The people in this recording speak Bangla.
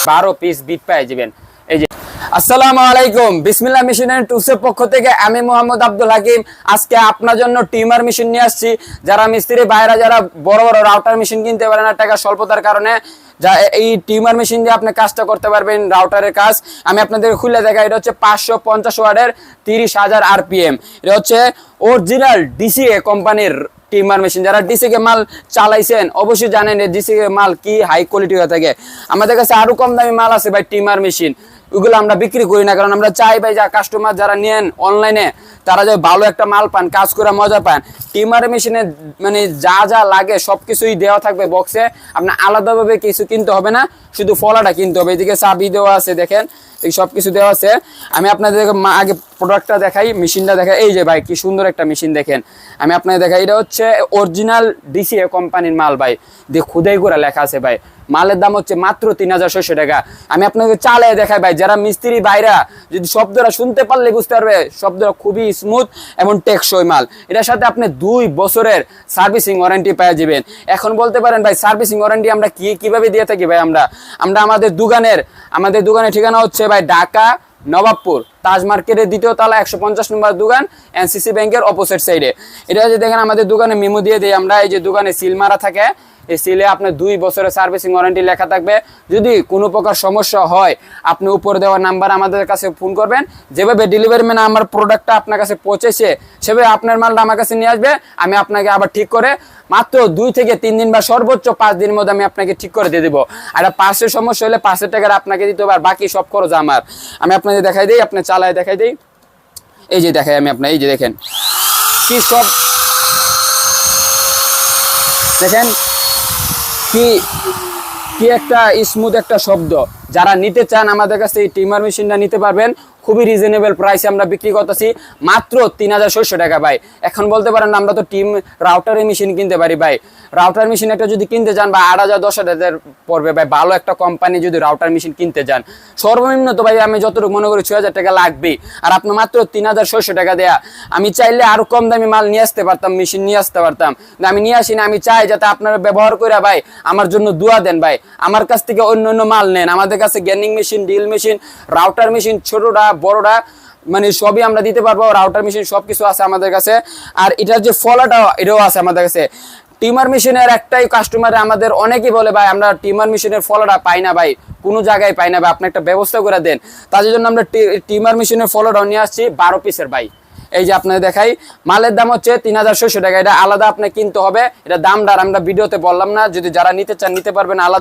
12 পিস বিট পেয়ে যাবেন। এই যে আসসালামু আলাইকুম, বিসমিল্লাহ মেশিন এন্ড টুলসের পক্ষ থেকে আমি মোহাম্মদ আব্দুল হাকিম আজকে আপনার জন্য টিমার মেশিন নিয়ে আসছি। যারা মিস্ত্রি ভাইরা যারা বড় বড় রাউটার মেশিন কিনতে পারে না টাকা স্বল্পতার কারণে, যা এই টিমার মেশিন দিয়ে আপনি কাজটা করতে পারবেন, রাউটারের কাজ। আমি আপনাদের খুলে দেখাই। এটা হচ্ছে 550 ওয়াটের 30,000 RPM। এটা হচ্ছে অরিজিনাল ডিসিএ কোম্পানির টিমার মেশিন। যারা ডিসিকে মাল চালাইছেন অবশ্যই জানেন ডিসিকে মাল কি হাই কোয়ালিটি হয়ে থাকে। আমাদের কাছে আরো কম দামি মাল আছে ভাই টিমার মেশিন, ওগুলো আমরা বিক্রি করি না, কারণ আমরা চাই ভাই যা কাস্টমার যারা নেন অনলাইনে তারা যে ভালো একটা মাল পান, কাজ করে মজা পান। টিমার মেশিনে মানে যা যা লাগে সবকিছুই দেওয়া থাকবে বক্সে, আপনার আলাদাভাবে কিছু কিনতে হবে না, শুধু ফলাটা কিনতে হবে। এদিকে চাবি দেওয়া আছে, দেখেন এই সব কিছু দেওয়া আছে। আমি আপনাদের আগে প্রোডাক্টটা দেখাই, মেশিনটা দেখাই। এই যে ভাই কি সুন্দর একটা মেশিন দেখেন, আমি আপনাদের দেখাই। এটা হচ্ছে অরিজিনাল ডিসিএ কোম্পানির মাল ভাই, দিয়ে খুদাই করে লেখা আছে ভাই। মালের দাম হচ্ছে মাত্র 3,600 টাকা। আমি আপনাকে চালিয়ে দেখাই ভাই, যারা মিস্ত্রি ভাইরা যদি শব্দটা শুনতে পারলে বুঝতে পারবে শব্দটা খুবই স্মুথ এবং টেকসই মাল। এটার সাথে আপনি 2 বছরের সার্ভিসিং ওয়ারেন্টি পেয়ে যাবেন। এখন বলতে পারেন ভাই সার্ভিসিং ওয়ারেন্টি আমরা কিভাবে দিয়ে থাকি ভাই? আমরা আমাদের দোকানের ঠিকানা হচ্ছে ভাই ঢাকা নবাবপুর তাজ মার্কেটের 2য় তলা 150 নম্বর দোকান, এনসিসি ব্যাংকের অপোজিট সাইডে। এটা যে দেখেন আমাদের দোকানে মেমো দিয়ে দিই আমরা। এই যে দোকানে সিল মারা থাকে, এই সিলে আপনার 2 বছরের সার্ভিসিং ওয়ারেন্টি লেখা থাকবে। যদি কোনো প্রকার সমস্যা হয় আপনি উপরে দেওয়া নাম্বার আমাদের কাছে ফোন করবেন। যেভাবে ডেলিভারি ম্যান আমার প্রোডাক্টটা আপনার কাছে পৌঁছেছে সেভাবে আপনার মালটা আমার কাছে নিয়ে আসবে। আমি আপনাকে আবার ঠিক করে মাত্র 2 থেকে 3 দিন বা সর্বোচ্চ 5 দিনের মধ্যে আমি আপনাকে ঠিক করে দিয়ে দেবো। আর পার্সের সমস্যা হলে 5 টাকা আপনাকে দিতে হবে, আর বাকি সব খরচ আমার। আমি আপনাকে দেখাই দিই, আপনি চালায় দেখাই দিই। এই যে দেখাই আমি আপনার, এই যে দেখেন কি সব দেখেন কি একটা স্মুথ একটা শব্দ। যারা নিতে চান আমাদের কাছে এই টিমার মেশিনটা নিতে পারবেন। খুবই রিজনেবল প্রাইসে আমরা বিক্রি করতেছি মাত্র 3,600 টাকা ভাই। এখন বলতে পারেন আমরা তো রাউটারের মেশিন কিনতে পারি ভাই। রাউটার মেশিন একটা যদি কিনতে যান বা 8,000 10,000 পড়বে ভাই। ভালো একটা কোম্পানি যদি রাউটার মেশিন কিনতে যান সর্বনিম্ন তো ভাই আমি যতটুকু মনে করি 6,000 টাকা লাগবেই। আর আপনি মাত্র 3,600 টাকা দেয়া, আমি চাইলে আরো কম দামি মাল নিয়ে আসতে পারতাম, মেশিন নিয়ে আসতে পারতাম, আমি নিয়ে আসি না। আমি চাই যাতে আপনারা ব্যবহার করে ভাই আমার জন্য দোয়া দেন ভাই, আমার কাছ থেকে অন্য মাল নেন। আমাদের কাছে gaming machine, drill machine, router machine, ছোটটা বড়টা মানে সবই আমরা দিতে পারবো। রাউটার মেশিন সবকিছু আছে আমাদের কাছে। আর এটার যে ফলাটা এটাও আছে আমাদের কাছে। টিমার মেশিনের একটাই কাস্টমার আমাদের অনেকেই বলে ভাই আমরা টিমার মেশিনের ফলাটা পাই না ভাই, কোনো জায়গায় পাই না ভাই, আপনি একটা ব্যবস্থা করে দেন। তার জন্য আমরা টিমার মেশিনের ফলাটাও নিয়ে আসছি 12 পিসের ভাই। এই যে আপনাদের দেখাই, মালের দাম হচ্ছে 3,600 টাকা। এটা আলাদা আপনি কিনতে হবে, এটা দামটা আমরা ভিডিওতে বললাম না। যদি যারা নিতে চান নিতে পারবেন আলাদা।